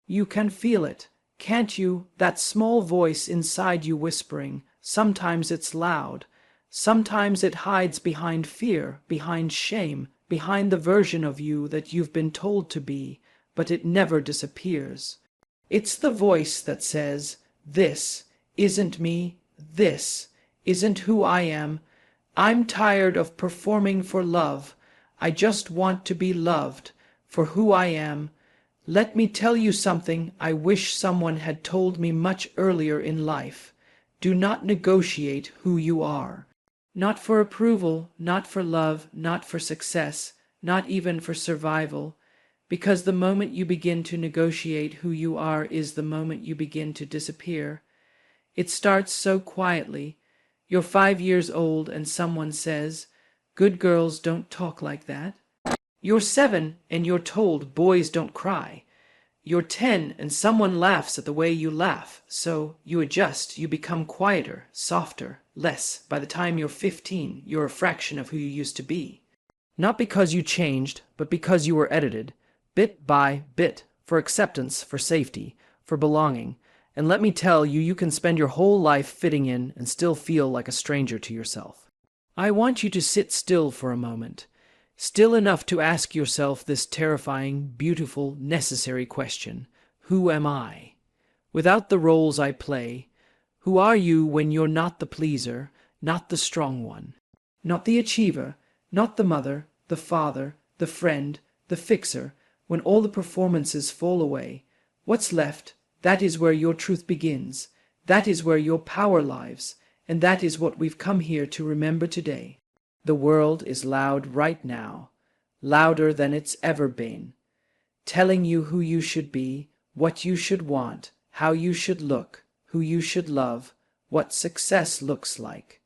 You can feel it, can't you? That small voice inside you whispering. Sometimes it's loud. Sometimes it hides behind fear, behind shame, behind the version of you that you've been told to be, but it never disappears. It's the voice that says, "This isn't me. This isn't who I am. I'm tired of performing for love. I just want to be loved for who I am. Let me tell you something I wish someone had told me much earlier in life. Do not negotiate who you are. Not for approval, not for love, not for success, not even for survival. Because the moment you begin to negotiate who you are is the moment you begin to disappear. It starts so quietly. You're 5 years old and someone says, 'Good girls don't talk like that.' You're 7 and you're told boys don't cry. You're 10 and someone laughs at the way you laugh, so you adjust, you become quieter, softer, less. By the time you're 15, you're a fraction of who you used to be. Not because you changed, but because you were edited, bit by bit, for acceptance, for safety, for belonging. And let me tell you, you can spend your whole life fitting in and still feel like a stranger to yourself. I want you to sit still for a moment. Still enough to ask yourself this terrifying, beautiful, necessary question. Who am I? Without the roles I play, who are you when you're not the pleaser, not the strong one, not the achiever, not the mother, the father, the friend, the fixer, when all the performances fall away? What's left? That is where your truth begins. That is where your power lives. And that is what we've come here to remember today. The world is loud right now, louder than it's ever been, telling you who you should be, what you should want, how you should look, who you should love, what success looks like.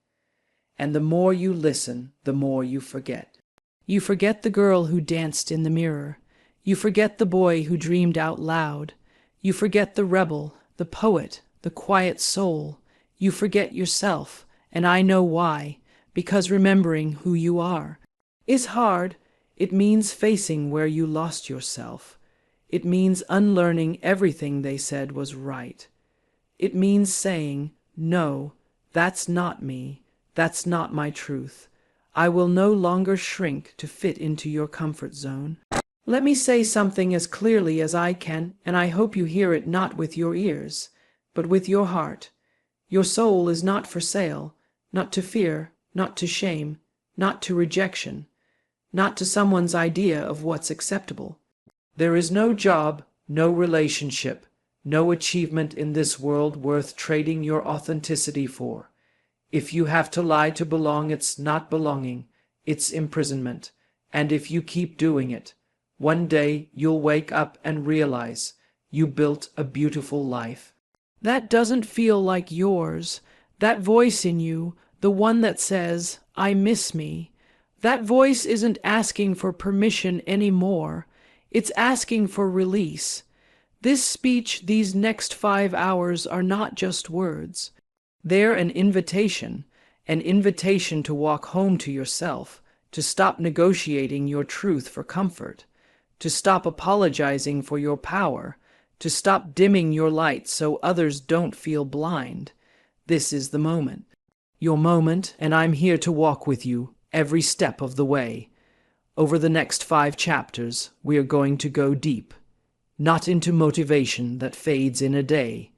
And the more you listen, the more you forget. You forget the girl who danced in the mirror. You forget the boy who dreamed out loud. You forget the rebel, the poet, the quiet soul. You forget yourself, and I know why. Because remembering who you are is hard. It means facing where you lost yourself. It means unlearning everything they said was right. It means saying, "No, that's not me. That's not my truth. I will no longer shrink to fit into your comfort zone." Let me say something as clearly as I can, and I hope you hear it not with your ears, but with your heart. Your soul is not for sale, not to fear, not to shame, not to rejection, not to someone's idea of what's acceptable. There is no job, no relationship, no achievement in this world worth trading your authenticity for. If you have to lie to belong, it's not belonging, it's imprisonment. And if you keep doing it, one day you'll wake up and realize you built a beautiful life. That doesn't feel like yours. That voice in you, the one that says, "I miss me," that voice isn't asking for permission anymore. It's asking for release. This speech, these next 5 hours, are not just words. They're an invitation to walk home to yourself, to stop negotiating your truth for comfort, to stop apologizing for your power, to stop dimming your light so others don't feel blind. This is the moment. Your moment, and I'm here to walk with you every step of the way. Over the next 5 chapters, we are going to go deep, not into motivation that fades in a day,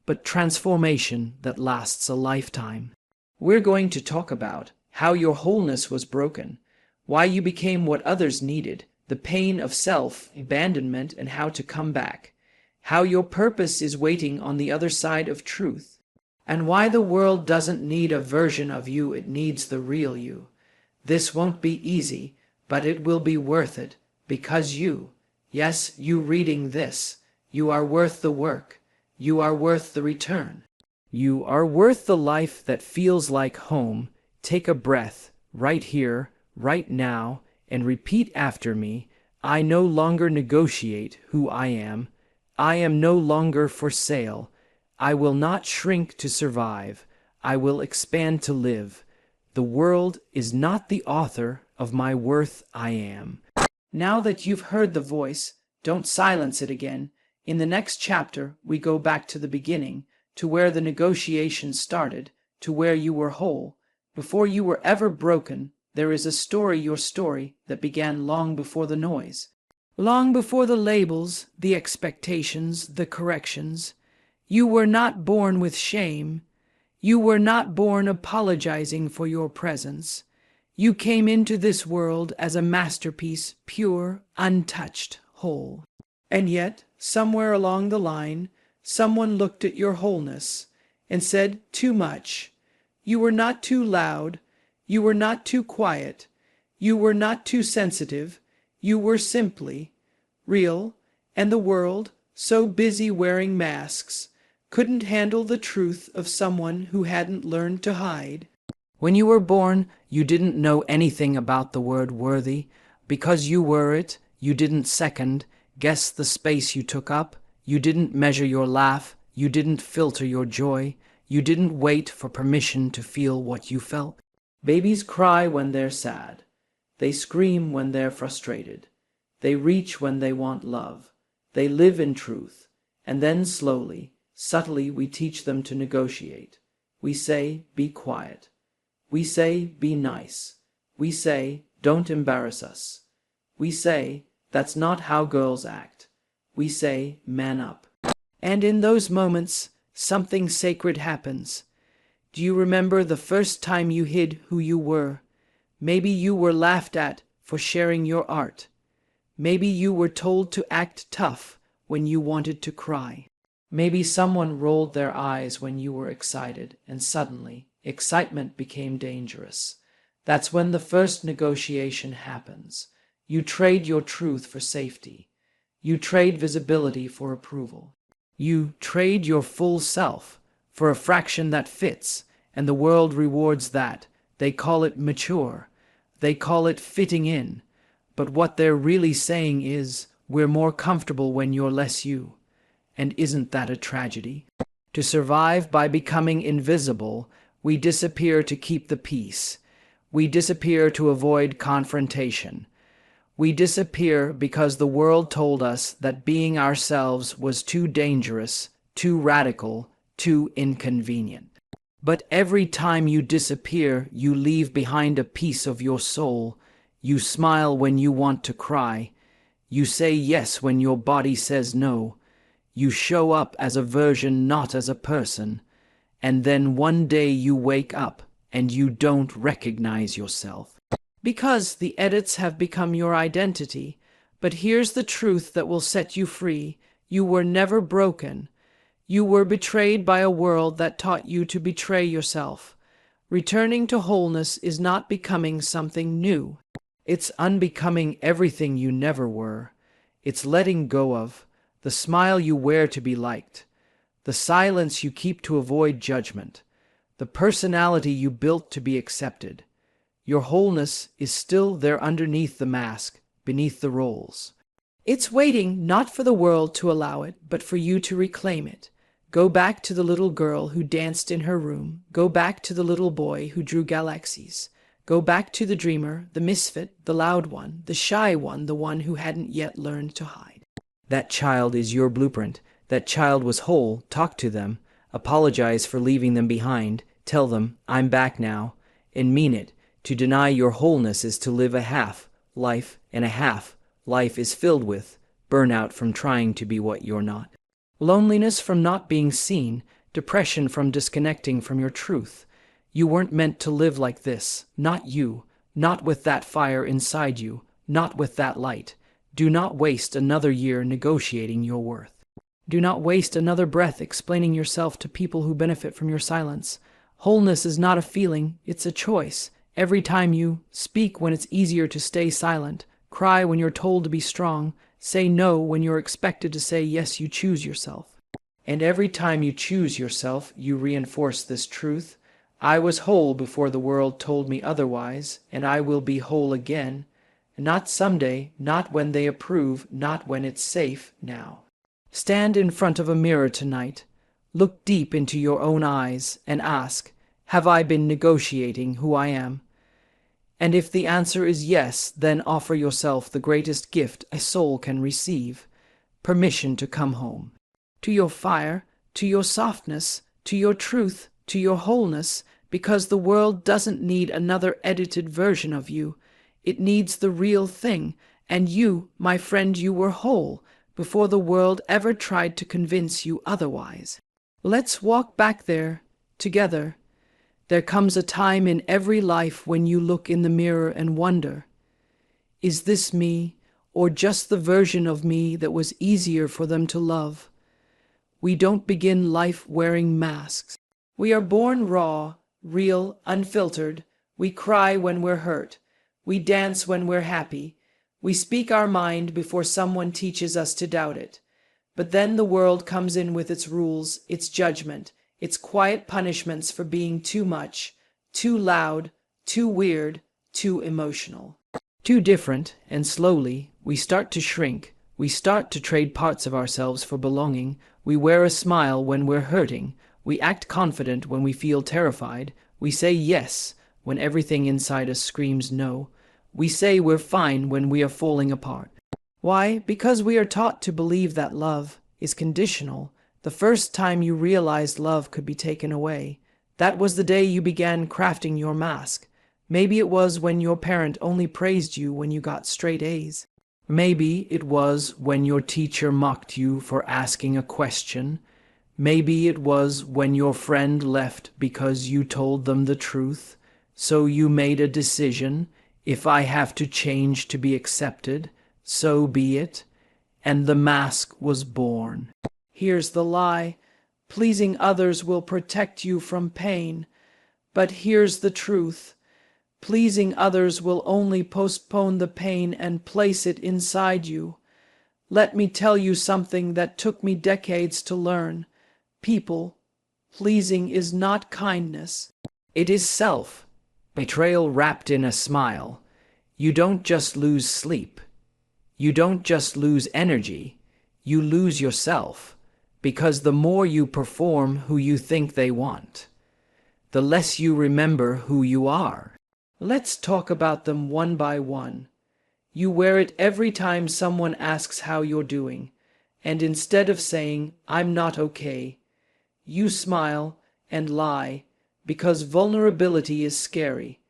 but transformation that lasts a lifetime. We're going to talk about how your wholeness was broken, why you became what others needed, the pain of self-abandonment and how to come back, how your purpose is waiting on the other side of truth, and why the world doesn't need a version of you, it needs the real you. This won't be easy, but it will be worth it, because you, yes, you reading this, you are worth the work, you are worth the return. You are worth the life that feels like home. Take a breath, right here, right now, and repeat after me. I no longer negotiate who I am. I am no longer for sale. I will not shrink to survive. I will expand to live. The world is not the author of my worth. I am. Now that you've heard the voice, don't silence it again. In the next chapter, we go back to the beginning, to where the negotiation started, to where you were whole. Before you were ever broken, there is a story, your story, that began long before the noise. Long before the labels, the expectations, the corrections. You were not born with shame. You were not born apologizing for your presence. You came into this world as a masterpiece, pure, untouched, whole. And yet, somewhere along the line, someone looked at your wholeness and said, too much. You were not too loud. You were not too quiet. You were not too sensitive. You were simply real, and the world, so busy wearing masks, couldn't handle the truth of someone who hadn't learned to hide. When you were born, you didn't know anything about the word worthy. Because you were it, you didn't second, guess the space you took up. You didn't measure your laugh. You didn't filter your joy. You didn't wait for permission to feel what you felt. Babies cry when they're sad. They scream when they're frustrated. They reach when they want love. They live in truth. And then slowly, subtly, we teach them to negotiate. We say, be quiet. We say, be nice. We say, don't embarrass us. We say, that's not how girls act. We say, man up. And in those moments, something sacred happens. Do you remember the first time you hid who you were? Maybe you were laughed at for sharing your art. Maybe you were told to act tough when you wanted to cry. Maybe someone rolled their eyes when you were excited, and suddenly, excitement became dangerous. That's when the first negotiation happens. You trade your truth for safety. You trade visibility for approval. You trade your full self for a fraction that fits, and the world rewards that. They call it mature. They call it fitting in. But what they're really saying is, we're more comfortable when you're less you. And isn't that a tragedy? To survive by becoming invisible, we disappear to keep the peace. We disappear to avoid confrontation. We disappear because the world told us that being ourselves was too dangerous, too radical, too inconvenient. But every time you disappear, you leave behind a piece of your soul. You smile when you want to cry. You say yes when your body says no. You show up as a version, not as a person. And then one day you wake up and you don't recognize yourself. Because the edits have become your identity. But here's the truth that will set you free. You were never broken. You were betrayed by a world that taught you to betray yourself. Returning to wholeness is not becoming something new. It's unbecoming everything you never were. It's letting go of the smile you wear to be liked, the silence you keep to avoid judgment, the personality you built to be accepted. Your wholeness is still there underneath the mask, beneath the roles. It's waiting not for the world to allow it, but for you to reclaim it. Go back to the little girl who danced in her room. Go back to the little boy who drew galaxies. Go back to the dreamer, the misfit, the loud one, the shy one, the one who hadn't yet learned to hide. That child is your blueprint. That child was whole. Talk to them. Apologize for leaving them behind. Tell them, I'm back now. And mean it. To deny your wholeness is to live a half life, and a half life is filled with burnout from trying to be what you're not. Loneliness from not being seen. Depression from disconnecting from your truth. You weren't meant to live like this. Not you. Not with that fire inside you. Not with that light. Do not waste another year negotiating your worth. Do not waste another breath explaining yourself to people who benefit from your silence. Wholeness is not a feeling, it's a choice. Every time you speak when it's easier to stay silent, cry when you're told to be strong, say no when you're expected to say yes, you choose yourself. And every time you choose yourself, you reinforce this truth. I was whole before the world told me otherwise, and I will be whole again. Not someday, not when they approve, not when it's safe, now. Stand in front of a mirror tonight. Look deep into your own eyes and ask, have I been negotiating who I am? And if the answer is yes, then offer yourself the greatest gift a soul can receive. permission to come home. To your fire, to your softness, to your truth, to your wholeness, because the world doesn't need another edited version of you. It needs the real thing, and you, my friend, you were whole before the world ever tried to convince you otherwise. Let's walk back there together. There comes a time in every life when you look in the mirror and wonder, is this me, or just the version of me that was easier for them to love? We don't begin life wearing masks. We are born raw, real, unfiltered. We cry when we're hurt. We dance when we're happy. We speak our mind before someone teaches us to doubt it. But then the world comes in with its rules, its judgment, its quiet punishments for being too much, too loud, too weird, too emotional, too different, and slowly we start to shrink. We start to trade parts of ourselves for belonging. We wear a smile when we're hurting. We act confident when we feel terrified. We say yes when everything inside us screams no. We say we're fine when we are falling apart. Why? Because we are taught to believe that love is conditional. The first time you realized love could be taken away, that was the day you began crafting your mask. Maybe it was when your parent only praised you when you got straight A's. Maybe it was when your teacher mocked you for asking a question. Maybe it was when your friend left because you told them the truth. So you made a decision. If I have to change to be accepted, so be it. And the mask was born. Here's the lie. Pleasing others will protect you from pain. But here's the truth. Pleasing others will only postpone the pain and place it inside you. Let me tell you something that took me decades to learn. People, pleasing is not kindness. It is self. Betrayal wrapped in a smile. You don't just lose sleep. You don't just lose energy. You lose yourself. Because the more you perform who you think they want, the less you remember who you are. Let's talk about them one by one. You wear it every time someone asks how you're doing, and instead of saying, I'm not okay, you smile and lie, because vulnerability is scary,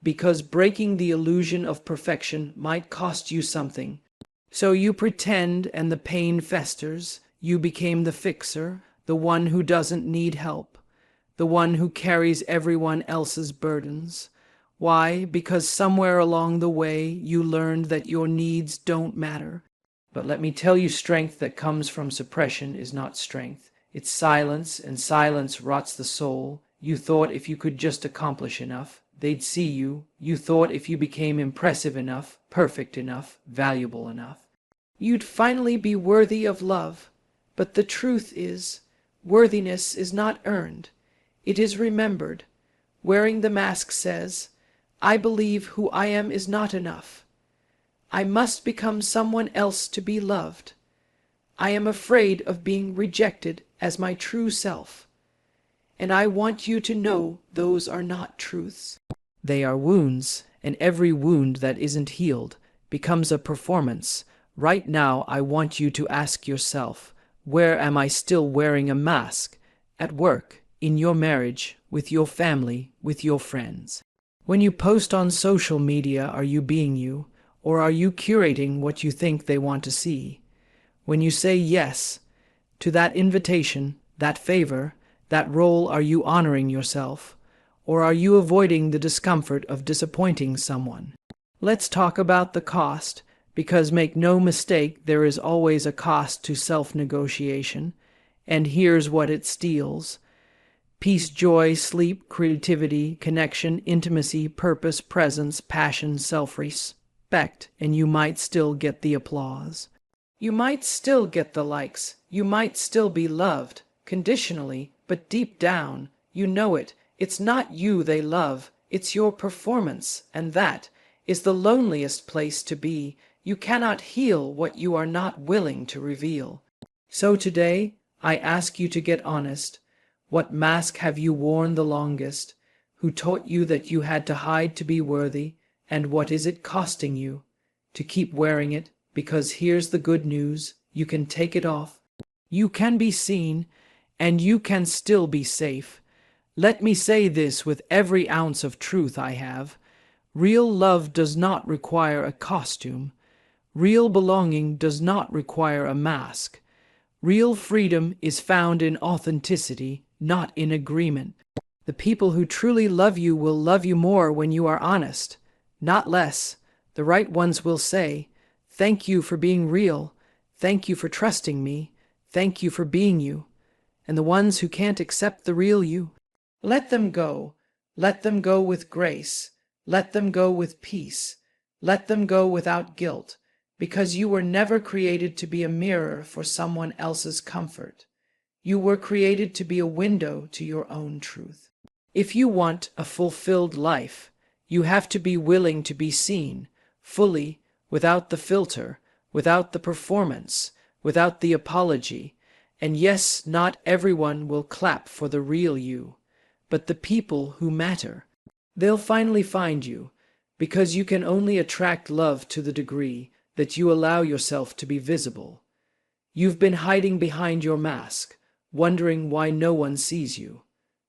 because breaking the illusion of perfection might cost you something. So you pretend and the pain festers. You became the fixer, the one who doesn't need help, the one who carries everyone else's burdens. Why? Because somewhere along the way you learned that your needs don't matter. But let me tell you, strength that comes from suppression is not strength. It's silence, and silence rots the soul. You thought if you could just accomplish enough, they'd see you. You thought if you became impressive enough, perfect enough, valuable enough, you'd finally be worthy of love. But the truth is, worthiness is not earned. It is remembered. Wearing the mask says, I believe who I am is not enough. I must become someone else to be loved. I am afraid of being rejected as my true self. And I want you to know those are not truths. They are wounds, and every wound that isn't healed becomes a performance. Right now, I want you to ask yourself, where am I still wearing a mask? At work, in your marriage, with your family, with your friends. When you post on social media, are you being you, or are you curating what you think they want to see? When you say yes to that invitation, that favor, that role, are you honoring yourself, or are you avoiding the discomfort of disappointing someone? Let's talk about the cost. Because make no mistake, there is always a cost to self-negotiation, and here's what it steals. Peace, joy, sleep, creativity, connection, intimacy, purpose, presence, passion, self-respect, and you might still get the applause. You might still get the likes. You might still be loved, conditionally, but deep down, you know it. It's not you they love, it's your performance, and that is the loneliest place to be. You cannot heal what you are not willing to reveal. So today, I ask you to get honest. What mask have you worn the longest? Who taught you that you had to hide to be worthy? And what is it costing you to keep wearing it? Because here's the good news. You can take it off. You can be seen, and you can still be safe. Let me say this with every ounce of truth I have. Real love does not require a costume. Real belonging does not require a mask. Real freedom is found in authenticity, not in agreement. The people who truly love you will love you more when you are honest, not less. The right ones will say, "Thank you for being real. Thank you for trusting me. Thank you for being you." And the ones who can't accept the real you, let them go. Let them go with grace. Let them go with peace. Let them go without guilt, because you were never created to be a mirror for someone else's comfort. You were created to be a window to your own truth. If you want a fulfilled life, you have to be willing to be seen, fully, without the filter, without the performance, without the apology. And yes, not everyone will clap for the real you, but the people who matter. They'll finally find you, because you can only attract love to the degree that you allow yourself to be visible. You've been hiding behind your mask, wondering why no one sees you.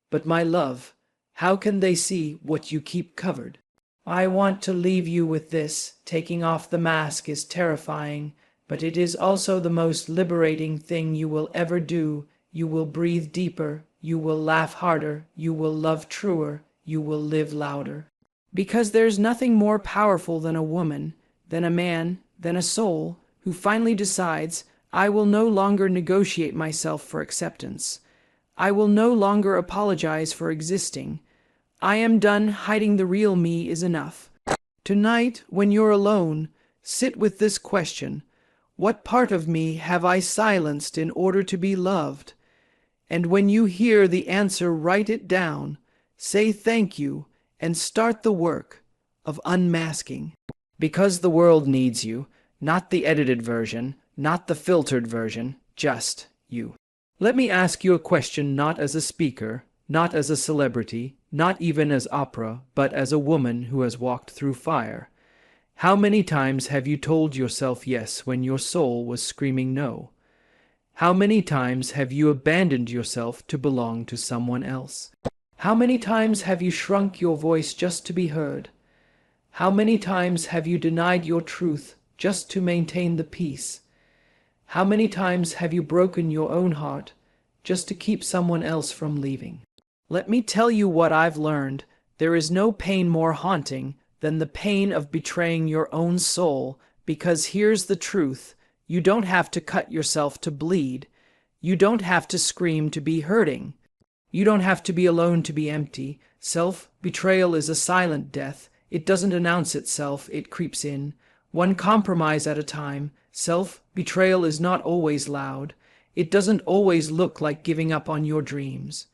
But my love, how can they see what you keep covered? I want to leave you with this. Taking off the mask is terrifying, but it is also the most liberating thing you will ever do. You will breathe deeper, you will laugh harder, you will love truer, you will live louder. Because there's nothing more powerful than a woman, than a man, than a soul who finally decides, "I will no longer negotiate myself for acceptance. I will no longer apologize for existing. I am done hiding. The real me is enough." Tonight, when you're alone, sit with this question: what part of me have I silenced in order to be loved? And when you hear the answer, write it down, say thank you, and start the work of unmasking. Because the world needs you, not the edited version, not the filtered version, just you. Let me ask you a question, not as a speaker, not as a celebrity, not even as opera, but as a woman who has walked through fire. How many times have you told yourself yes when your soul was screaming no? How many times have you abandoned yourself to belong to someone else? How many times have you shrunk your voice just to be heard? How many times have you denied your truth just to maintain the peace? How many times have you broken your own heart just to keep someone else from leaving? Let me tell you what I've learned. There is no pain more haunting than the pain of betraying your own soul, because here's the truth. You don't have to cut yourself to bleed. You don't have to scream to be hurting. You don't have to be alone to be empty. Self-betrayal is a silent death. It doesn't announce itself, it creeps in, one compromise at a time. Self-betrayal is not always loud. It doesn't always look like giving up on your dreams.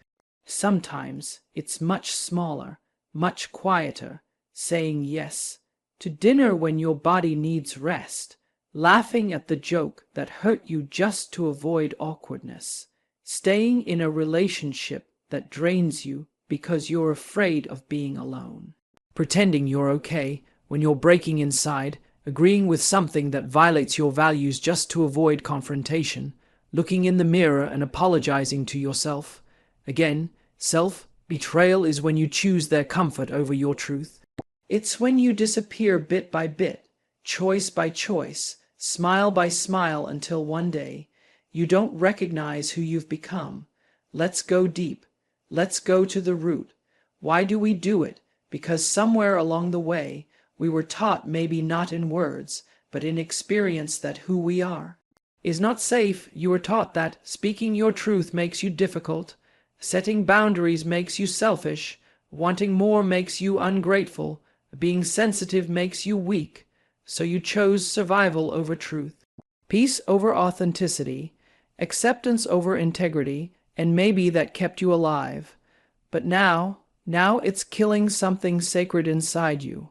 Sometimes it's much smaller, much quieter, saying yes to dinner when your body needs rest, laughing at the joke that hurt you just to avoid awkwardness, staying in a relationship that drains you because you're afraid of being alone, pretending you're okay when you're breaking inside, agreeing with something that violates your values just to avoid confrontation, looking in the mirror and apologizing to yourself. Again, self-betrayal is when you choose their comfort over your truth. It's when you disappear bit by bit, choice by choice, smile by smile, until one day you don't recognize who you've become. Let's go deep. Let's go to the root. Why do we do it? Because somewhere along the way we were taught, maybe not in words, but in experience, that who we are is not safe. You were taught that speaking your truth makes you difficult, setting boundaries makes you selfish, wanting more makes you ungrateful, being sensitive makes you weak. So you chose survival over truth, peace over authenticity, acceptance over integrity, and maybe that kept you alive. But now it's killing something sacred inside you.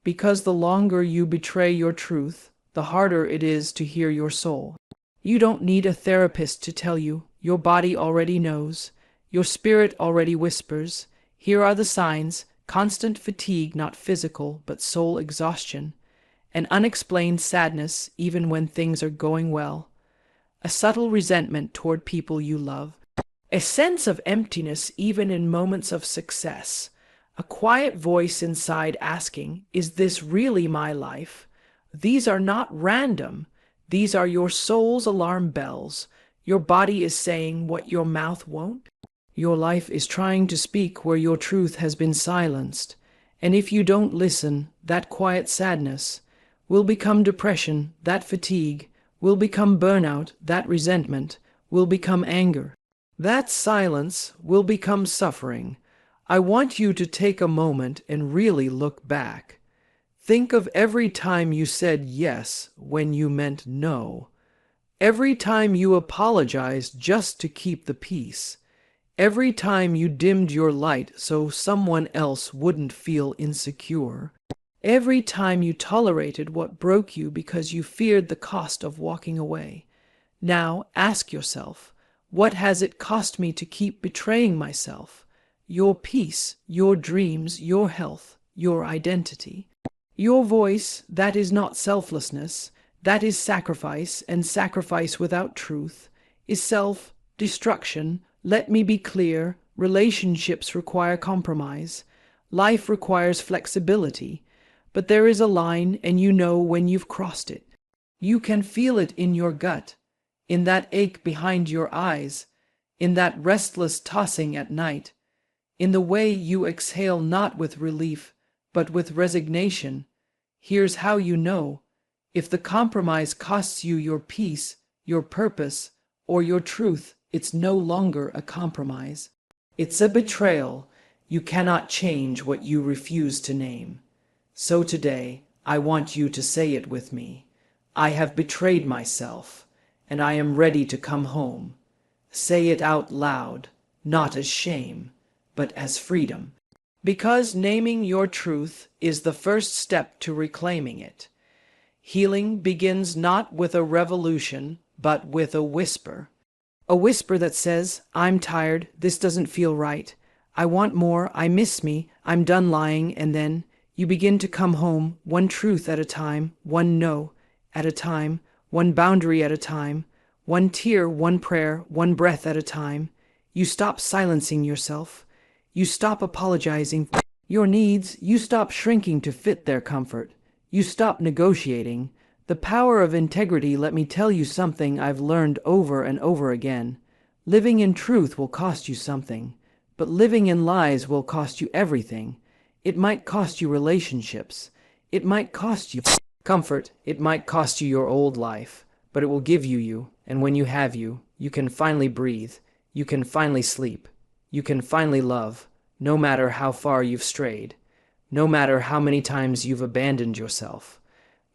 Because the longer you betray your truth, the harder it is to hear your soul. You don't need a therapist to tell you. Your body already knows. Your spirit already whispers. Here are the signs: constant fatigue, not physical, but soul exhaustion. An unexplained sadness, even when things are going well. a subtle resentment toward people you love, a sense of emptiness even in moments of success, a quiet voice inside asking, is this really my life? These are not random. These are your soul's alarm bells. Your body is saying what your mouth won't. Your life is trying to speak where your truth has been silenced. And if you don't listen, that quiet sadness will become depression, that fatigue will become burnout, that resentment will become anger. That silence will become suffering. I want you to take a moment and really look back. Think of every time you said yes when you meant no. Every time you apologized just to keep the peace. Every time you dimmed your light so someone else wouldn't feel insecure. Every time you tolerated what broke you because you feared the cost of walking away. Now ask yourself, what has it cost me to keep betraying myself? Your peace, your dreams, your health, your identity. Your voice, that is not selflessness, that is sacrifice, and sacrifice without truth is self-destruction. Let me be clear, relationships require compromise. Life requires flexibility, but there is a line and you know when you've crossed it. You can feel it in your gut, in that ache behind your eyes, in that restless tossing at night, in the way you exhale not with relief, but with resignation. Here's how you know. If the compromise costs you your peace, your purpose, or your truth, it's no longer a compromise. It's a betrayal. You cannot change what you refuse to name. So today, I want you to say it with me. I have betrayed myself, and I am ready to come home. Say it out loud, not as shame, but as freedom. Because naming your truth is the first step to reclaiming it. Healing begins not with a revolution, but with a whisper. A whisper that says, I'm tired, this doesn't feel right, I want more, I miss me, I'm done lying, and then you begin to come home, one truth at a time, one no at a time, one boundary at a time, one tear, one prayer, one breath at a time. You stop silencing yourself. You stop apologizing for your needs. You stop shrinking to fit their comfort. You stop negotiating. The power of integrity, let me tell you something I've learned over and over again. Living in truth will cost you something, but living in lies will cost you everything. It might cost you relationships. It might cost you comfort. It might cost you your old life, but it will give you, and when you have you can finally breathe. You can finally sleep. You can finally love, no matter how far you've strayed, no matter how many times you've abandoned yourself,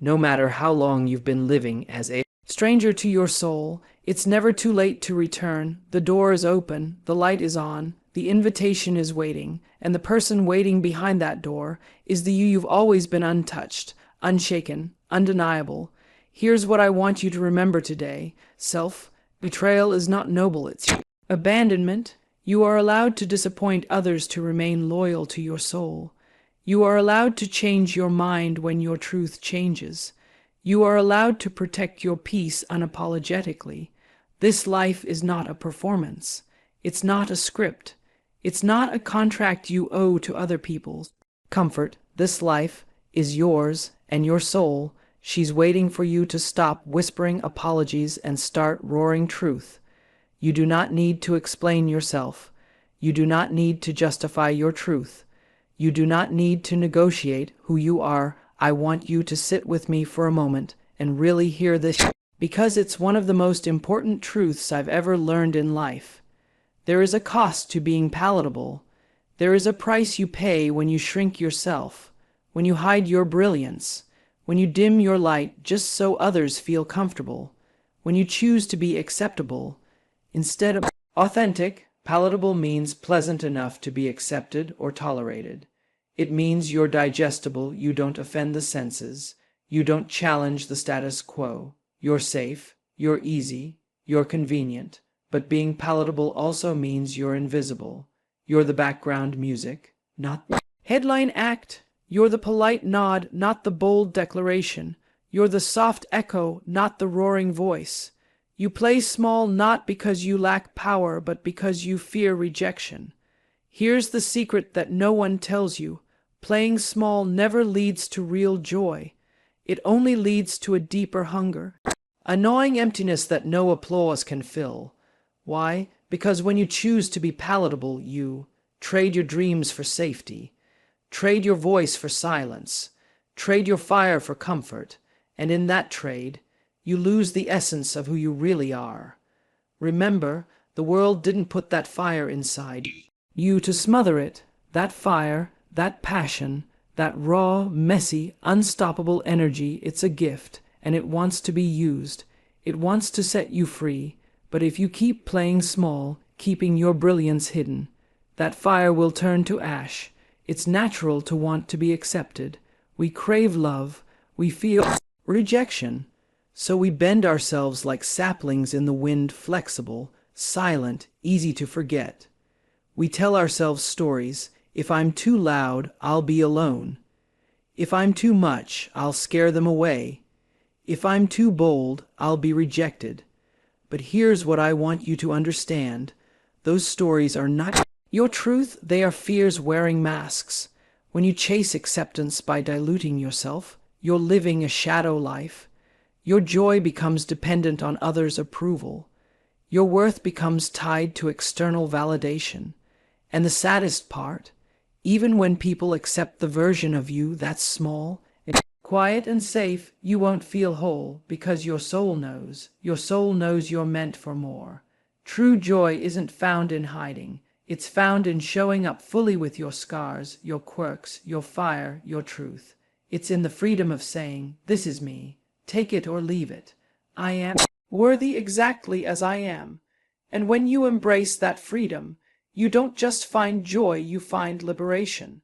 no matter how long you've been living as a stranger to your soul. It's never too late to return. The door is open, the light is on, the invitation is waiting, and the person waiting behind that door is the you've always been, untouched, unshaken, undeniable. Here's what I want you to remember today. Self-betrayal is not noble, it's abandonment. You are allowed to disappoint others to remain loyal to your soul. You are allowed to change your mind when your truth changes. You are allowed to protect your peace unapologetically. This life is not a performance. It's not a script. It's not a contract you owe to other people's comfort. This life is yours, and your soul, she's waiting for you to stop whispering apologies and start roaring truth. You do not need to explain yourself. You do not need to justify your truth. You do not need to negotiate who you are. I want you to sit with me for a moment and really hear this, because it's one of the most important truths I've ever learned in life. There is a cost to being palatable. There is a price you pay when you shrink yourself, when you hide your brilliance, when you dim your light just so others feel comfortable, when you choose to be acceptable instead of authentic. Palatable means pleasant enough to be accepted or tolerated. It means you're digestible, you don't offend the senses, you don't challenge the status quo. You're safe, you're easy, you're convenient. But being palatable also means you're invisible. You're the background music, not the headline act. You're the polite nod, not the bold declaration. You're the soft echo, not the roaring voice. You play small not because you lack power, but because you fear rejection. Here's the secret that no one tells you. Playing small never leads to real joy. It only leads to a deeper hunger, a gnawing emptiness that no applause can fill. Why? Because when you choose to be palatable, you trade your dreams for safety, trade your voice for silence, trade your fire for comfort, and in that trade, you lose the essence of who you really are. Remember, the world didn't put that fire inside you to smother it. That fire, that passion, that raw, messy, unstoppable energy, it's a gift, and it wants to be used. It wants to set you free. But if you keep playing small, keeping your brilliance hidden, that fire will turn to ash. It's natural to want to be accepted. We crave love. We feel rejection. So we bend ourselves like saplings in the wind, flexible, silent, easy to forget. We tell ourselves stories. If I'm too loud, I'll be alone. If I'm too much, I'll scare them away. If I'm too bold, I'll be rejected. But here's what I want you to understand. Those stories are not your truth. They are fears wearing masks. When you chase acceptance by diluting yourself, you're living a shadow life. Your joy becomes dependent on others' approval. Your worth becomes tied to external validation. And the saddest part, even when people accept the version of you that's small, quiet and safe, you won't feel whole because your soul knows. Your soul knows you're meant for more. True joy isn't found in hiding. It's found in showing up fully with your scars, your quirks, your fire, your truth. It's in the freedom of saying, "This is me. Take it or leave it. I am worthy exactly as I am." And when you embrace that freedom, you don't just find joy, you find liberation.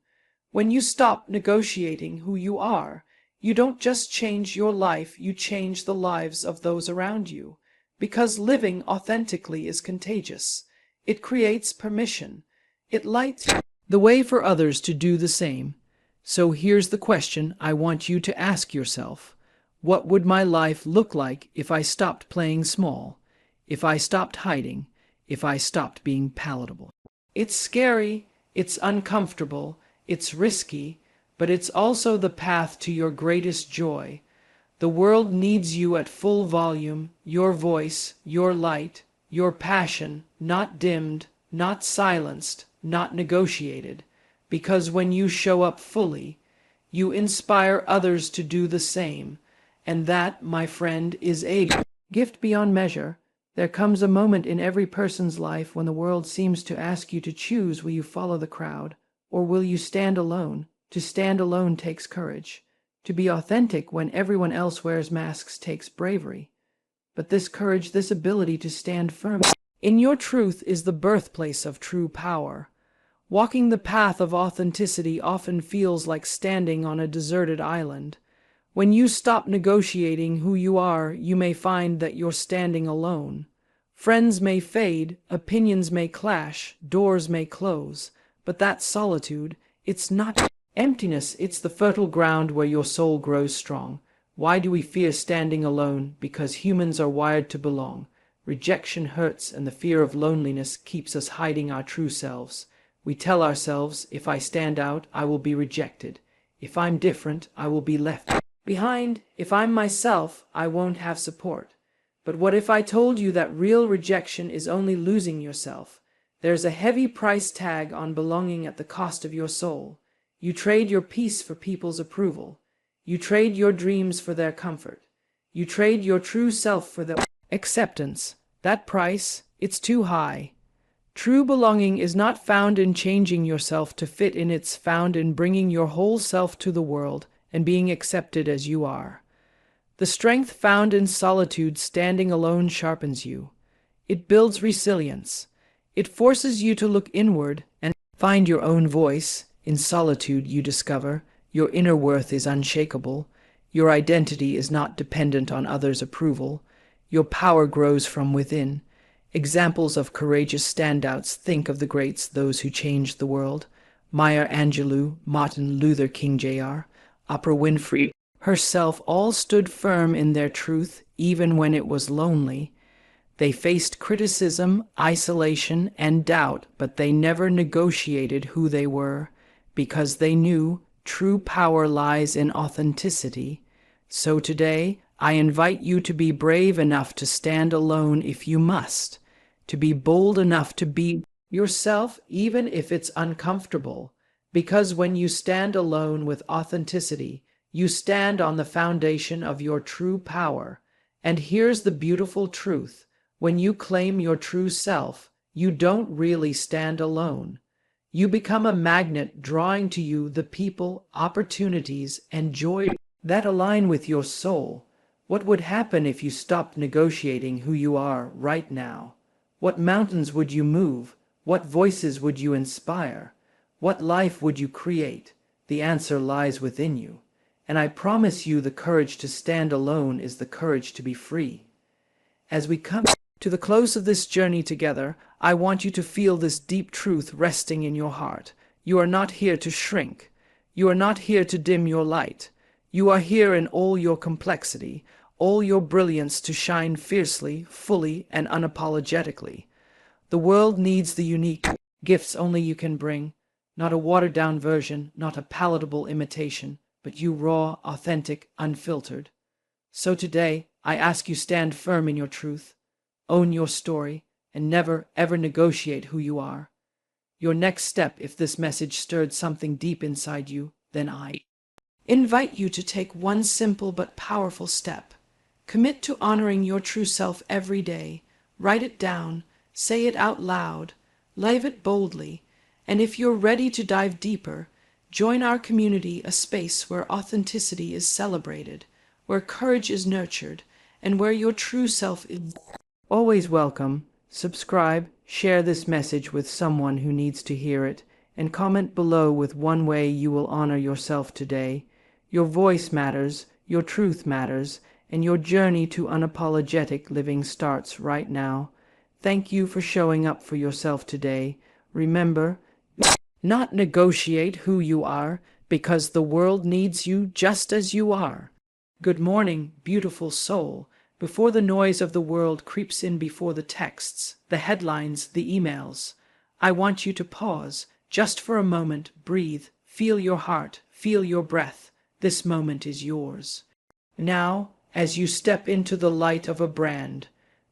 When you stop negotiating who you are, you don't just change your life, you change the lives of those around you. Because living authentically is contagious. It creates permission. It lights the way for others to do the same. So here's the question I want you to ask yourself. What would my life look like if I stopped playing small? If I stopped hiding? If I stopped being palatable? It's scary, it's uncomfortable, it's risky, but it's also the path to your greatest joy. The world needs you at full volume, your voice, your light, your passion, not dimmed, not silenced, not negotiated. Because when you show up fully, you inspire others to do the same. And that, my friend, is a gift beyond measure. There comes a moment in every person's life when the world seems to ask you to choose, will you follow the crowd, or will you stand alone? To stand alone takes courage. To be authentic when everyone else wears masks takes bravery. But this courage, this ability to stand firm in your truth is the birthplace of true power. Walking the path of authenticity often feels like standing on a deserted island. When you stop negotiating who you are, you may find that you're standing alone. Friends may fade, opinions may clash, doors may close, but that solitude, it's not emptiness, it's the fertile ground where your soul grows strong. Why do we fear standing alone? Because humans are wired to belong. Rejection hurts, and the fear of loneliness keeps us hiding our true selves. We tell ourselves, if I stand out, I will be rejected. If I'm different, I will be left behind. If I'm myself, I won't have support. But what if I told you that real rejection is only losing yourself? There's a heavy price tag on belonging at the cost of your soul. You trade your peace for people's approval. You trade your dreams for their comfort. You trade your true self for their acceptance. That price, it's too high. True belonging is not found in changing yourself to fit in, it's found in bringing your whole self to the world and being accepted as you are. The strength found in solitude, standing alone, sharpens you. It builds resilience. It forces you to look inward and find your own voice. In solitude, you discover your inner worth is unshakable. Your identity is not dependent on others' approval. Your power grows from within. Examples of courageous standouts: think of the greats, those who changed the world. Maya Angelou, Martin Luther King Jr., Oprah Winfrey herself, all stood firm in their truth even when it was lonely. They faced criticism, isolation, and doubt, but they never negotiated who they were, because they knew true power lies in authenticity. So today, I invite you to be brave enough to stand alone if you must, to be bold enough to be yourself even if it's uncomfortable, because when you stand alone with authenticity, you stand on the foundation of your true power. And here's the beautiful truth. When you claim your true self, you don't really stand alone. You become a magnet drawing to you the people, opportunities, and joy that align with your soul. What would happen if you stopped negotiating who you are right now? What mountains would you move? What voices would you inspire? What life would you create? The answer lies within you. And I promise you the courage to stand alone is the courage to be free. As we come to the close of this journey together, I want you to feel this deep truth resting in your heart. You are not here to shrink. You are not here to dim your light. You are here in all your complexity, all your brilliance to shine fiercely, fully, and unapologetically. The world needs the unique gifts only you can bring, not a watered-down version, not a palatable imitation, but you raw, authentic, unfiltered. So today, I ask you stand firm in your truth, own your story, and never, ever negotiate who you are. Your next step, if this message stirred something deep inside you, then I invite you to take one simple but powerful step. Commit to honoring your true self every day. Write it down, say it out loud, live it boldly, and if you're ready to dive deeper, join our community, a space where authenticity is celebrated, where courage is nurtured, and where your true self is always welcome. Subscribe, share this message with someone who needs to hear it, and comment below with one way you will honor yourself today. Your voice matters, your truth matters, and your journey to unapologetic living starts right now. Thank you for showing up for yourself today. Remember, not negotiate who you are, because the world needs you just as you are. Good morning, beautiful soul. Before the noise of the world creeps in, before the texts, the headlines, the emails, I want you to pause, just for a moment, breathe, feel your heart, feel your breath. This moment is yours. Now, as you step into the light of a brand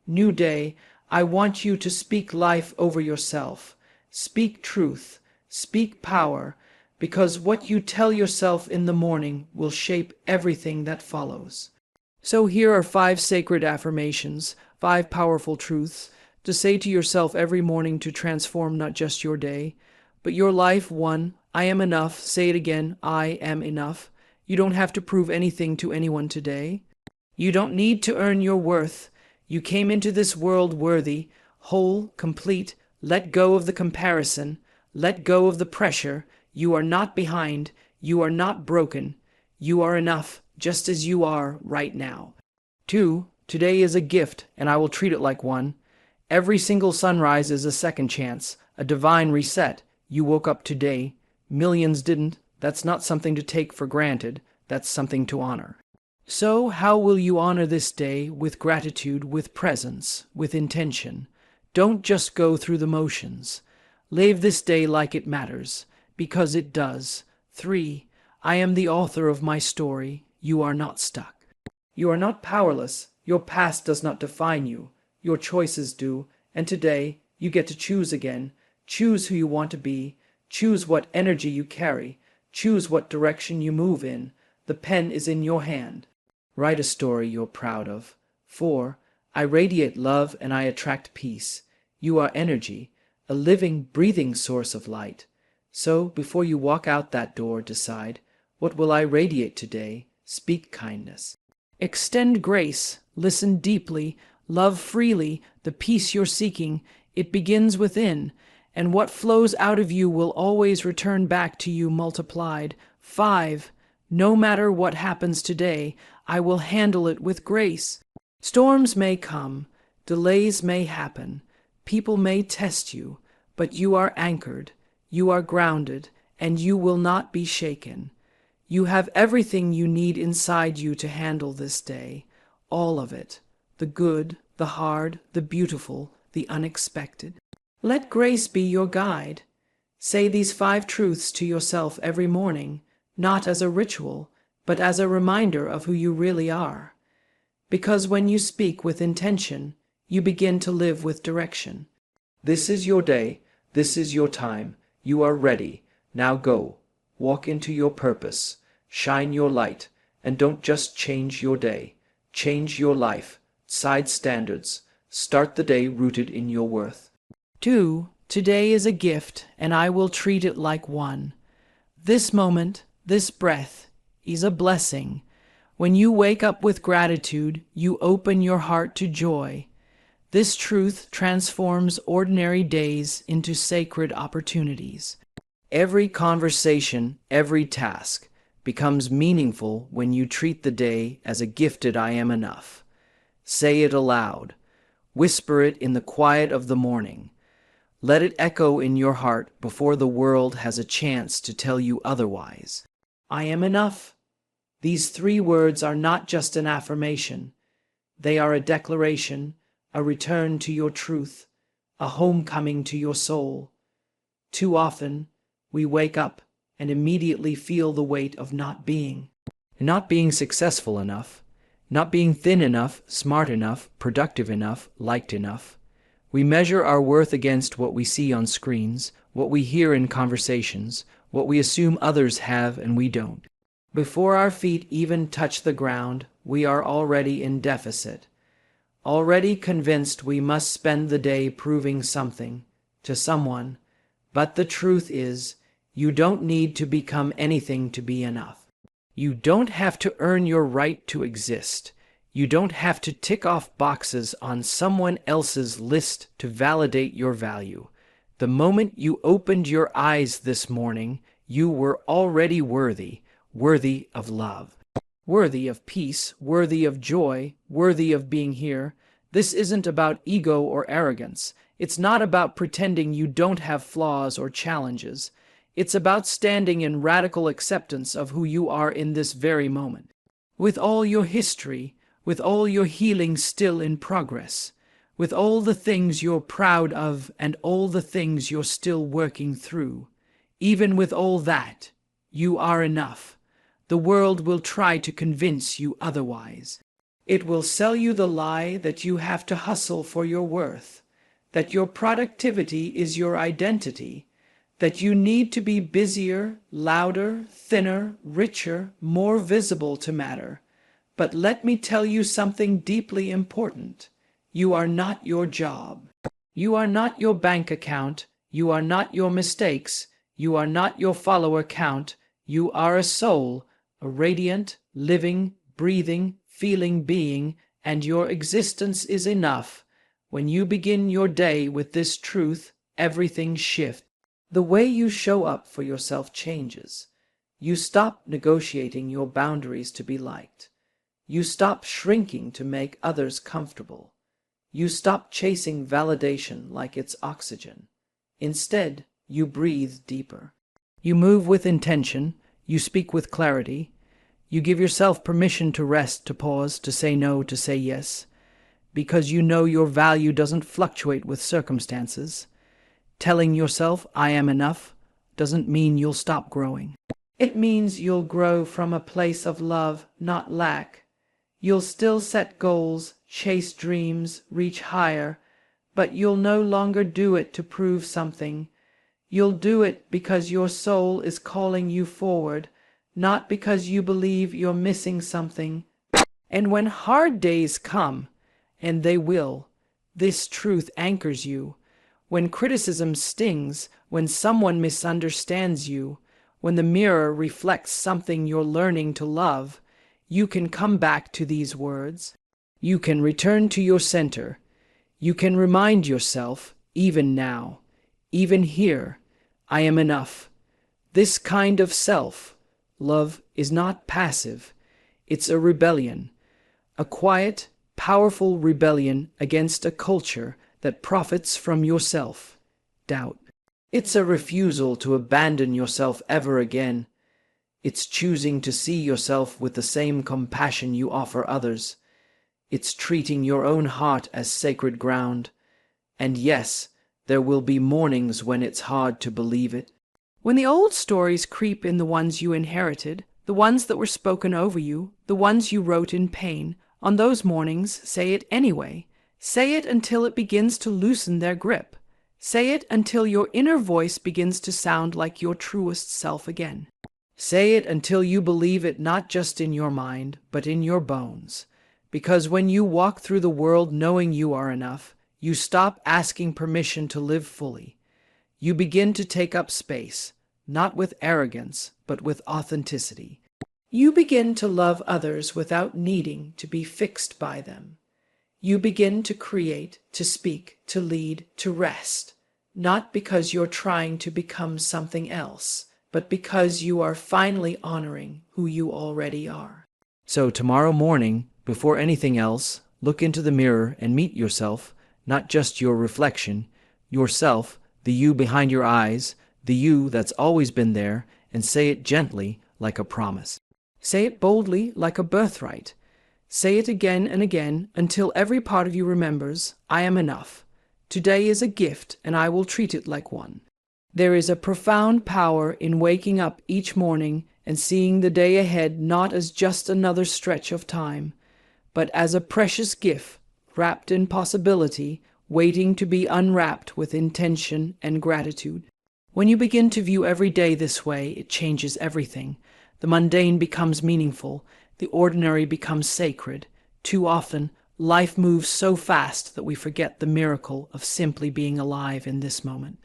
new day, I want you to speak life over yourself. Speak truth, speak power, because what you tell yourself in the morning will shape everything that follows. So here are 5 sacred affirmations, 5 powerful truths to say to yourself every morning to transform not just your day, but your life. 1. I am enough. Say it again. I am enough. You don't have to prove anything to anyone today. You don't need to earn your worth. You came into this world worthy, whole, complete. Let go of the comparison. Let go of the pressure. You are not behind. You are not broken. You are enough, just as you are right now. 2. Today is a gift, and I will treat it like one. Every single sunrise is a second chance, a divine reset. You woke up today. Millions didn't. That's not something to take for granted. That's something to honor. So how will you honor this day? With gratitude, with presence, with intention. Don't just go through the motions. Live this day like it matters, because it does. 3. I am the author of my story. You are not stuck. You are not powerless. Your past does not define you. Your choices do. And today, you get to choose again. Choose who you want to be. Choose what energy you carry. Choose what direction you move in. The pen is in your hand. Write a story you're proud of. 4. I radiate love and I attract peace. You are energy, a living, breathing source of light. So, before you walk out that door, decide, what will I radiate today? Speak kindness. Extend grace. Listen deeply. Love freely. The peace you're seeking, it begins within, and what flows out of you will always return back to you multiplied. 5. No matter what happens today, I will handle it with grace. Storms may come, delays may happen, people may test you, but you are anchored, you are grounded, and you will not be shaken. You have everything you need inside you to handle this day, all of it, the good, the hard, the beautiful, the unexpected. Let grace be your guide. Say these 5 truths to yourself every morning, not as a ritual, but as a reminder of who you really are. Because when you speak with intention, you begin to live with direction. This is your day. This is your time. You are ready. Now go. Walk into your purpose. Shine your light. And don't just change your day. Change your life. Side standards. Start the day rooted in your worth. 2. Today is a gift, and I will treat it like one. This moment, this breath, is a blessing. When you wake up with gratitude, you open your heart to joy. This truth transforms ordinary days into sacred opportunities. Every conversation, every task becomes meaningful when you treat the day as a gifted I am enough. Say it aloud. Whisper it in the quiet of the morning. Let it echo in your heart before the world has a chance to tell you otherwise. I am enough. These 3 words are not just an affirmation. They are a declaration, a return to your truth, a homecoming to your soul. Too often, we wake up and immediately feel the weight of not being successful enough, not being thin enough, smart enough, productive enough, liked enough. We measure our worth against what we see on screens, what we hear in conversations, what we assume others have and we don't. Before our feet even touch the ground, we are already in deficit, already convinced we must spend the day proving something to someone. But the truth is, you don't need to become anything to be enough. You don't have to earn your right to exist. You don't have to tick off boxes on someone else's list to validate your value. The moment you opened your eyes this morning, you were already worthy of love, worthy of peace, worthy of joy, worthy of being here. This isn't about ego or arrogance. It's not about pretending you don't have flaws or challenges. It's about standing in radical acceptance of who you are in this very moment. With all your history, with all your healing still in progress, with all the things you're proud of and all the things you're still working through, even with all that, you are enough. The world will try to convince you otherwise. It will sell you the lie that you have to hustle for your worth, that your productivity is your identity, that you need to be busier, louder, thinner, richer, more visible to matter. But let me tell you something deeply important. You are not your job. You are not your bank account. You are not your mistakes. You are not your follower count. You are a soul, a radiant, living, breathing, feeling being, and your existence is enough. When you begin your day with this truth, everything shifts. The way you show up for yourself changes. You stop negotiating your boundaries to be liked. You stop shrinking to make others comfortable. You stop chasing validation like it's oxygen. Instead, you breathe deeper. You move with intention. You speak with clarity. You give yourself permission to rest, to pause, to say no, to say yes, because you know your value doesn't fluctuate with circumstances. Telling yourself, I am enough, doesn't mean you'll stop growing. It means you'll grow from a place of love, not lack. You'll still set goals, chase dreams, reach higher, but you'll no longer do it to prove something. You'll do it because your soul is calling you forward, not because you believe you're missing something. And when hard days come, and they will, this truth anchors you. When criticism stings, when someone misunderstands you, when the mirror reflects something you're learning to love, you can come back to these words. You can return to your center. You can remind yourself, even now, even here, I am enough. This kind of self-love is not passive. It's a rebellion, a quiet, powerful rebellion against a culture that profits from your self-doubt. It's a refusal to abandon yourself ever again. It's choosing to see yourself with the same compassion you offer others. It's treating your own heart as sacred ground. And yes, there will be mornings when it's hard to believe it. When the old stories creep in, the ones you inherited, the ones that were spoken over you, the ones you wrote in pain, on those mornings, say it anyway. Say it until it begins to loosen their grip. Say it until your inner voice begins to sound like your truest self again. Say it until you believe it not just in your mind, but in your bones. Because when you walk through the world knowing you are enough, you stop asking permission to live fully. You begin to take up space, not with arrogance, but with authenticity. You begin to love others without needing to be fixed by them. You begin to create, to speak, to lead, to rest, not because you're trying to become something else, but because you are finally honoring who you already are. So tomorrow morning, before anything else, look into the mirror and meet yourself, not just your reflection, yourself, the you behind your eyes, the you that's always been there, and say it gently like a promise. Say it boldly like a birthright. Say it again and again until every part of you remembers, I am enough. Today is a gift and I will treat it like one. There is a profound power in waking up each morning and seeing the day ahead not as just another stretch of time, but as a precious gift wrapped in possibility, waiting to be unwrapped with intention and gratitude. When you begin to view every day this way, it changes everything. The mundane becomes meaningful. The ordinary becomes sacred. Too often, life moves so fast that we forget the miracle of simply being alive in this moment.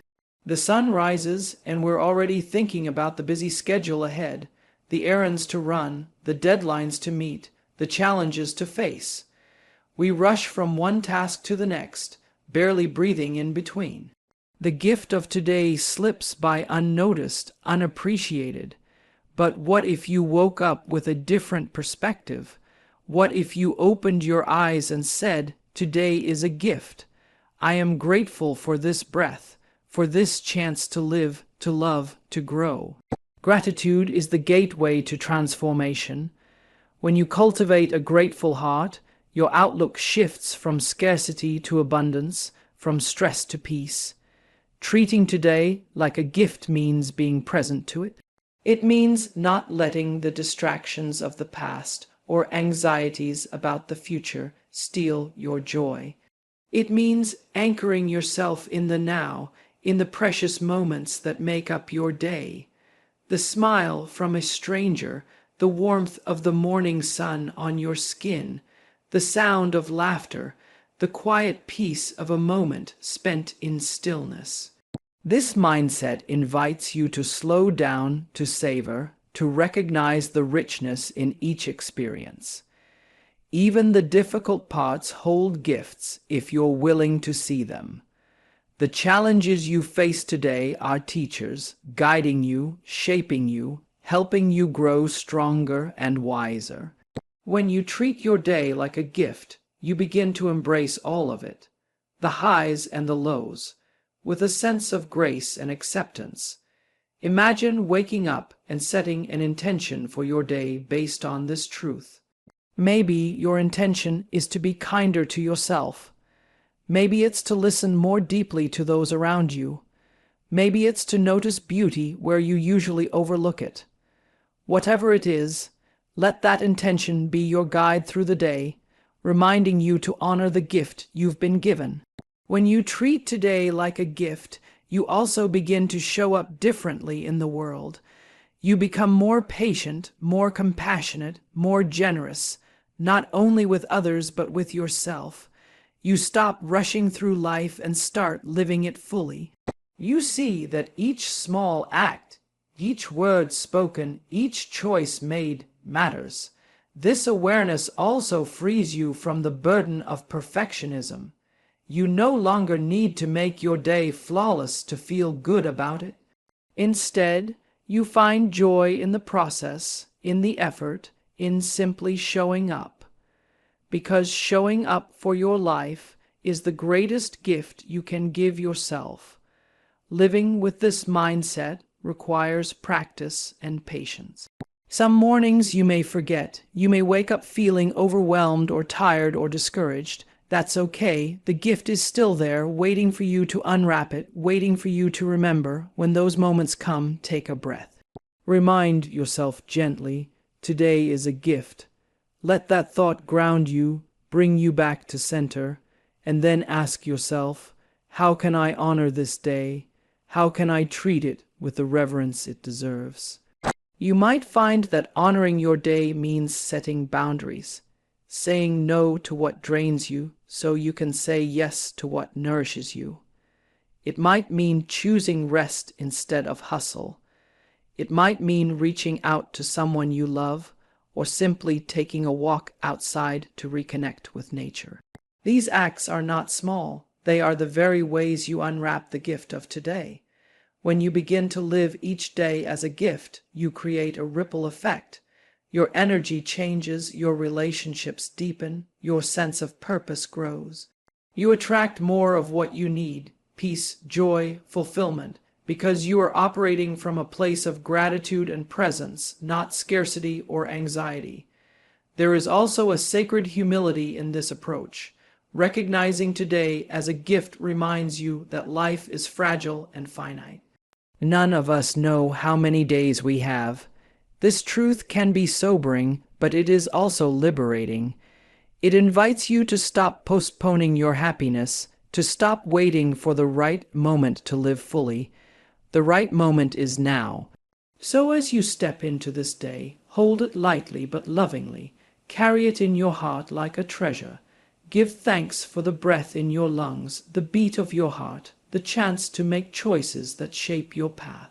The sun rises, and we're already thinking about the busy schedule ahead, the errands to run, the deadlines to meet, the challenges to face. We rush from one task to the next, barely breathing in between. The gift of today slips by unnoticed, unappreciated. But what if you woke up with a different perspective? What if you opened your eyes and said, today is a gift. I am grateful for this breath, for this chance to live, to love, to grow. Gratitude is the gateway to transformation. When you cultivate a grateful heart, your outlook shifts from scarcity to abundance, from stress to peace. Treating today like a gift means being present to it. It means not letting the distractions of the past or anxieties about the future steal your joy. It means anchoring yourself in the now, in the precious moments that make up your day. The smile from a stranger, the warmth of the morning sun on your skin, the sound of laughter, the quiet peace of a moment spent in stillness. This mindset invites you to slow down, to savor, to recognize the richness in each experience. Even the difficult parts hold gifts if you're willing to see them. The challenges you face today are teachers, guiding you, shaping you, helping you grow stronger and wiser. When you treat your day like a gift, you begin to embrace all of it, the highs and the lows, with a sense of grace and acceptance. Imagine waking up and setting an intention for your day based on this truth. Maybe your intention is to be kinder to yourself. Maybe it's to listen more deeply to those around you. Maybe it's to notice beauty where you usually overlook it. Whatever it is, let that intention be your guide through the day, reminding you to honor the gift you've been given. When you treat today like a gift, you also begin to show up differently in the world. You become more patient, more compassionate, more generous, not only with others but with yourself. You stop rushing through life and start living it fully. You see that each small act, each word spoken, each choice made matters. This awareness also frees you from the burden of perfectionism. You no longer need to make your day flawless to feel good about it. Instead, you find joy in the process, in the effort, in simply showing up. Because showing up for your life is the greatest gift you can give yourself. Living with this mindset requires practice and patience. Some mornings you may forget. You may wake up feeling overwhelmed or tired or discouraged. That's okay. The gift is still there, waiting for you to unwrap it, waiting for you to remember. When those moments come, take a breath. Remind yourself gently, today is a gift. Let that thought ground you, bring you back to center, and then ask yourself, how can I honor this day? How can I treat it with the reverence it deserves? You might find that honoring your day means setting boundaries, saying no to what drains you so you can say yes to what nourishes you. It might mean choosing rest instead of hustle. It might mean reaching out to someone you love, or simply taking a walk outside to reconnect with nature. These acts are not small. They are the very ways you unwrap the gift of today. When you begin to live each day as a gift, you create a ripple effect. Your energy changes, your relationships deepen, your sense of purpose grows. You attract more of what you need: peace, joy, fulfillment, because you are operating from a place of gratitude and presence, not scarcity or anxiety. There is also a sacred humility in this approach. Recognizing today as a gift reminds you that life is fragile and finite. None of us know how many days we have. This truth can be sobering, but it is also liberating. It invites you to stop postponing your happiness, to stop waiting for the right moment to live fully. The right moment is now. So as you step into this day, hold it lightly but lovingly. Carry it in your heart like a treasure. Give thanks for the breath in your lungs, the beat of your heart, the chance to make choices that shape your path.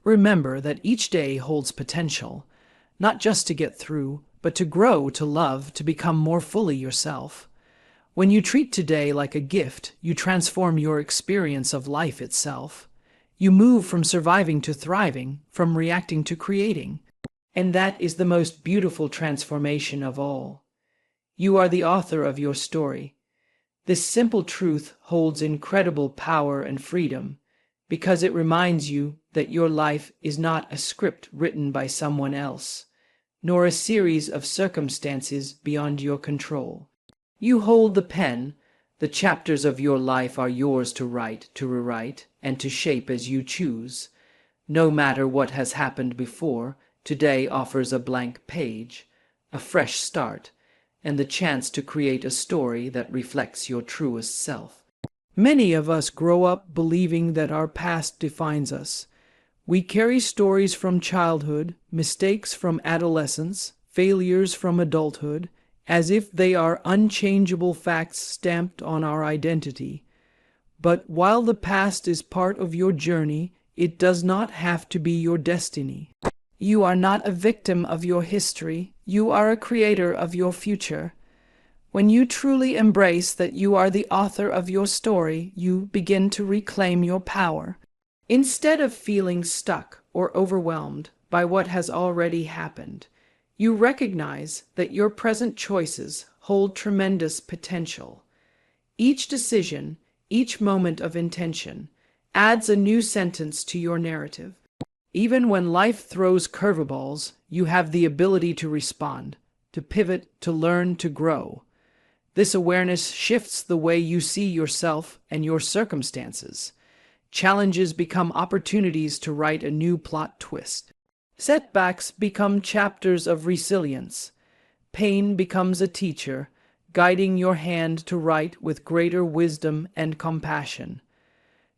Remember that each day holds potential, not just to get through, but to grow, to love, to become more fully yourself. When you treat today like a gift, you transform your experience of life itself. You move from surviving to thriving, from reacting to creating. And that is the most beautiful transformation of all. You are the author of your story. This simple truth holds incredible power and freedom, because it reminds you that your life is not a script written by someone else, nor a series of circumstances beyond your control. You hold the pen. The chapters of your life are yours to write, to rewrite, and to shape as you choose. No matter what has happened before, today offers a blank page, a fresh start, and the chance to create a story that reflects your truest self. Many of us grow up believing that our past defines us. We carry stories from childhood, mistakes from adolescence, failures from adulthood, as if they are unchangeable facts stamped on our identity. But while the past is part of your journey, it does not have to be your destiny. You are not a victim of your history. You are a creator of your future. When you truly embrace that you are the author of your story, you begin to reclaim your power. Instead of feeling stuck or overwhelmed by what has already happened, you recognize that your present choices hold tremendous potential. Each decision, each moment of intention, adds a new sentence to your narrative. Even when life throws curveballs, you have the ability to respond, to pivot, to learn, to grow. This awareness shifts the way you see yourself and your circumstances. Challenges become opportunities to write a new plot twist. Setbacks become chapters of resilience. Pain becomes a teacher, guiding your hand to write with greater wisdom and compassion.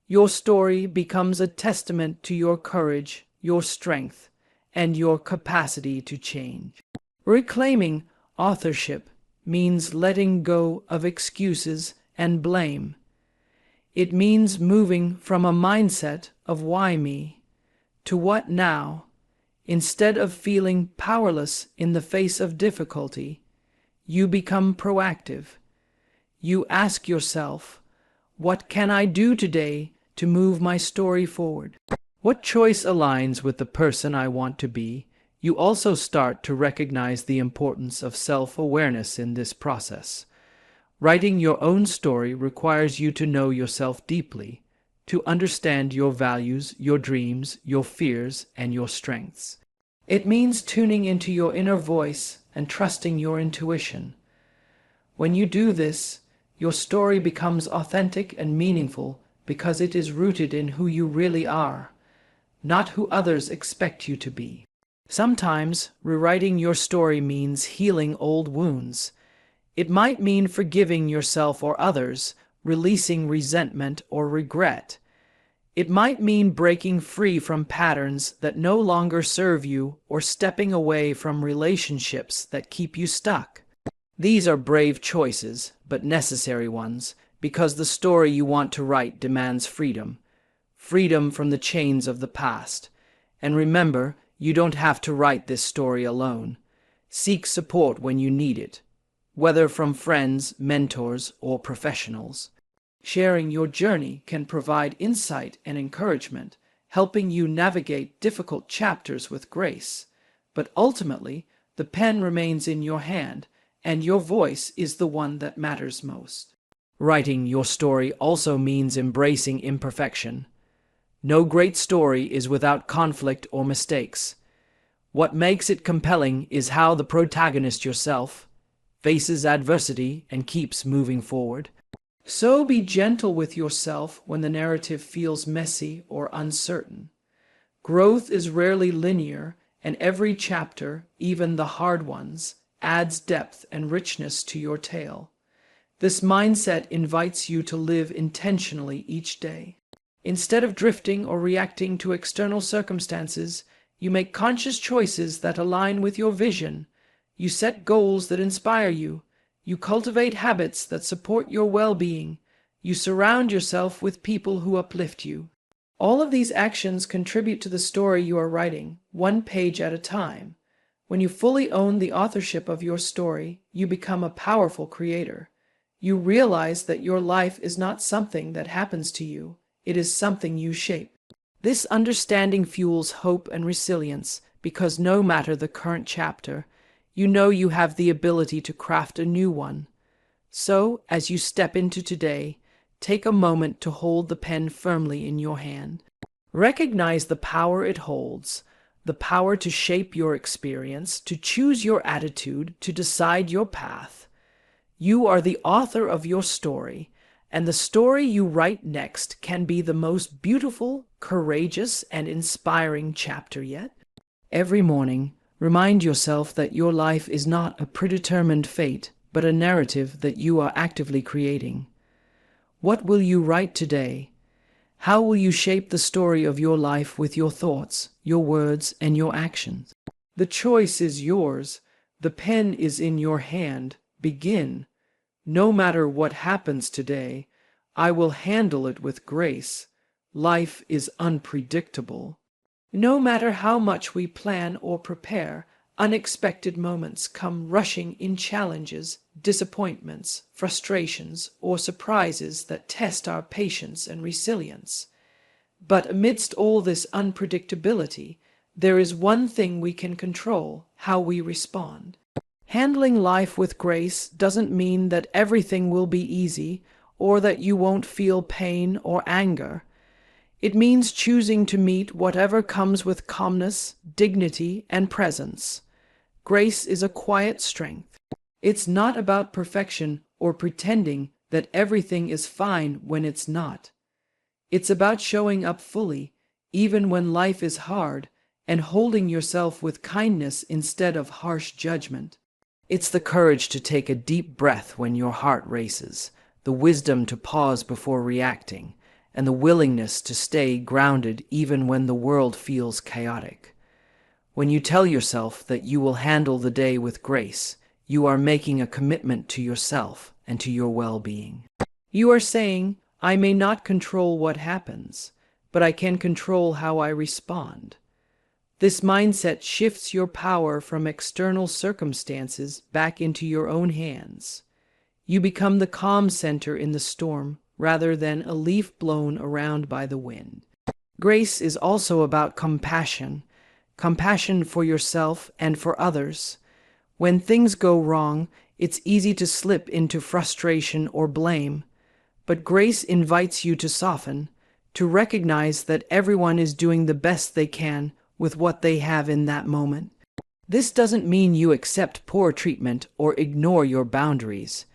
Your story becomes a testament to your courage, your strength, and your capacity to change. Reclaiming authorship means letting go of excuses and blame. It means moving from a mindset of why me to what now. Instead of feeling powerless in the face of difficulty, you become proactive. You ask yourself, what can I do today to move my story forward? What choice aligns with the person I want to be? You also start to recognize the importance of self-awareness in this process. Writing your own story requires you to know yourself deeply, to understand your values, your dreams, your fears, and your strengths. It means tuning into your inner voice and trusting your intuition. When you do this, your story becomes authentic and meaningful because it is rooted in who you really are, not who others expect you to be. Sometimes, rewriting your story means healing old wounds. It might mean forgiving yourself or others, releasing resentment or regret. It might mean breaking free from patterns that no longer serve you or stepping away from relationships that keep you stuck. These are brave choices, but necessary ones, because the story you want to write demands freedom. Freedom from the chains of the past. And remember, you don't have to write this story alone. Seek support when you need it, whether from friends, mentors, or professionals. Sharing your journey can provide insight and encouragement, helping you navigate difficult chapters with grace. But ultimately, the pen remains in your hand, and your voice is the one that matters most. Writing your story also means embracing imperfection. No great story is without conflict or mistakes. What makes it compelling is how the protagonist yourself faces adversity and keeps moving forward. So be gentle with yourself when the narrative feels messy or uncertain. Growth is rarely linear, and every chapter, even the hard ones, adds depth and richness to your tale. This mindset invites you to live intentionally each day. Instead of drifting or reacting to external circumstances, you make conscious choices that align with your vision. You set goals that inspire you. You cultivate habits that support your well-being. You surround yourself with people who uplift you. All of these actions contribute to the story you are writing, one page at a time. When you fully own the authorship of your story, you become a powerful creator. You realize that your life is not something that happens to you. It is something you shape. This understanding fuels hope and resilience because no matter the current chapter, you know you have the ability to craft a new one. So, as you step into today, take a moment to hold the pen firmly in your hand. Recognize the power it holds, the power to shape your experience, to choose your attitude, to decide your path. You are the author of your story, and the story you write next can be the most beautiful, courageous, and inspiring chapter yet. Every morning, remind yourself that your life is not a predetermined fate, but a narrative that you are actively creating. What will you write today? How will you shape the story of your life with your thoughts, your words, and your actions? The choice is yours. The pen is in your hand. Begin. No matter what happens today, I will handle it with grace. Life is unpredictable. No matter how much we plan or prepare, unexpected moments come rushing in challenges, disappointments, frustrations, or surprises that test our patience and resilience. But amidst all this unpredictability, there is one thing we can control: how we respond. Handling life with grace doesn't mean that everything will be easy or that you won't feel pain or anger. It means choosing to meet whatever comes with calmness, dignity, and presence. Grace is a quiet strength. It's not about perfection or pretending that everything is fine when it's not. It's about showing up fully, even when life is hard, and holding yourself with kindness instead of harsh judgment. It's the courage to take a deep breath when your heart races, the wisdom to pause before reacting, and the willingness to stay grounded even when the world feels chaotic. When you tell yourself that you will handle the day with grace, you are making a commitment to yourself and to your well-being. You are saying, I may not control what happens, but I can control how I respond. This mindset shifts your power from external circumstances back into your own hands. You become the calm center in the storm rather than a leaf blown around by the wind. Grace is also about compassion for yourself and for others. When things go wrong, it's easy to slip into frustration or blame, but grace invites you to soften, to recognize that everyone is doing the best they can with what they have in that moment. This doesn't mean you accept poor treatment or ignore your boundaries.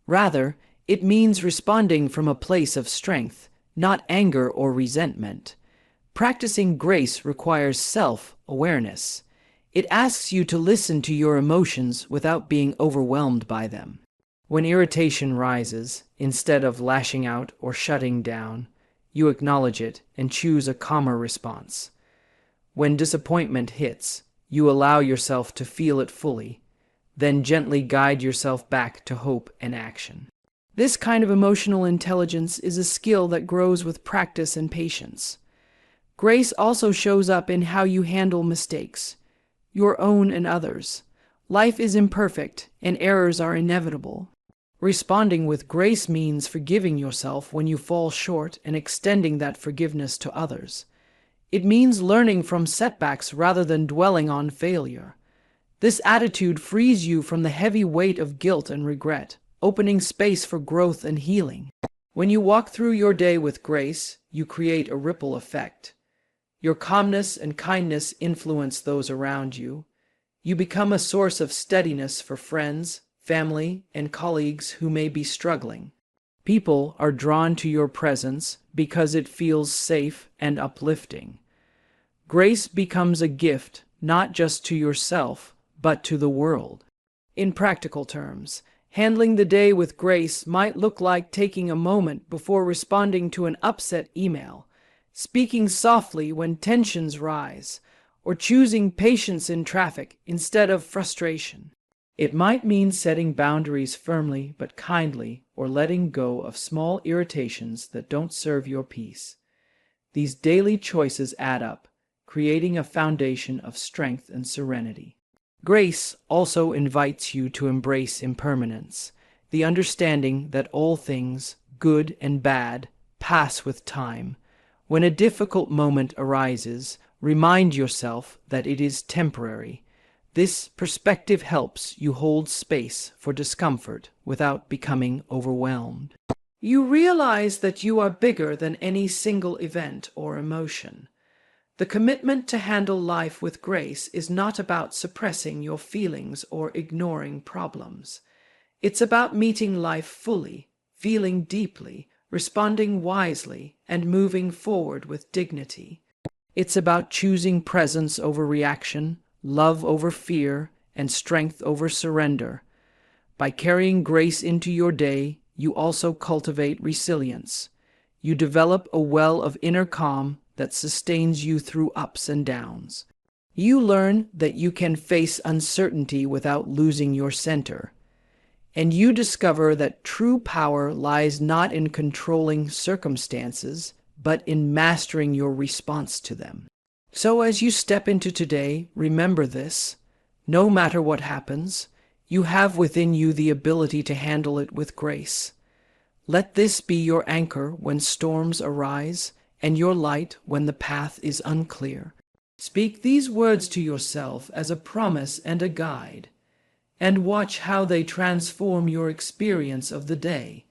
Rather, it means responding from a place of strength, not anger or resentment. Practicing grace requires self-awareness. It asks you to listen to your emotions without being overwhelmed by them. When irritation rises, instead of lashing out or shutting down, you acknowledge it and choose a calmer response. When disappointment hits, you allow yourself to feel it fully, then gently guide yourself back to hope and action. This kind of emotional intelligence is a skill that grows with practice and patience. Grace also shows up in how you handle mistakes, your own and others. Life is imperfect, and errors are inevitable. Responding with grace means forgiving yourself when you fall short and extending that forgiveness to others. It means learning from setbacks rather than dwelling on failure. This attitude frees you from the heavy weight of guilt and regret, opening space for growth and healing. When you walk through your day with grace, you create a ripple effect. Your calmness and kindness influence those around you. You become a source of steadiness for friends, family, and colleagues who may be struggling. People are drawn to your presence because it feels safe and uplifting. Grace becomes a gift not just to yourself, but to the world. In practical terms, handling the day with grace might look like taking a moment before responding to an upset email, speaking softly when tensions rise, or choosing patience in traffic instead of frustration. It might mean setting boundaries firmly but kindly, or letting go of small irritations that don't serve your peace. These daily choices add up, creating a foundation of strength and serenity. Grace also invites you to embrace impermanence, the understanding that all things, good and bad, pass with time. When a difficult moment arises, remind yourself that it is temporary. This perspective helps you hold space for discomfort without becoming overwhelmed. You realize that you are bigger than any single event or emotion. The commitment to handle life with grace is not about suppressing your feelings or ignoring problems. It's about meeting life fully, feeling deeply, responding wisely, and moving forward with dignity. It's about choosing presence over reaction, love over fear, and strength over surrender. By carrying grace into your day, you also cultivate resilience. You develop a well of inner calm that sustains you through ups and downs. You learn that you can face uncertainty without losing your center. And you discover that true power lies not in controlling circumstances, but in mastering your response to them. So as you step into today, remember this: no matter what happens, you have within you the ability to handle it with grace. Let this be your anchor when storms arise, and your light when the path is unclear. Speak these words to yourself as a promise and a guide, and watch how they transform your experience of the day.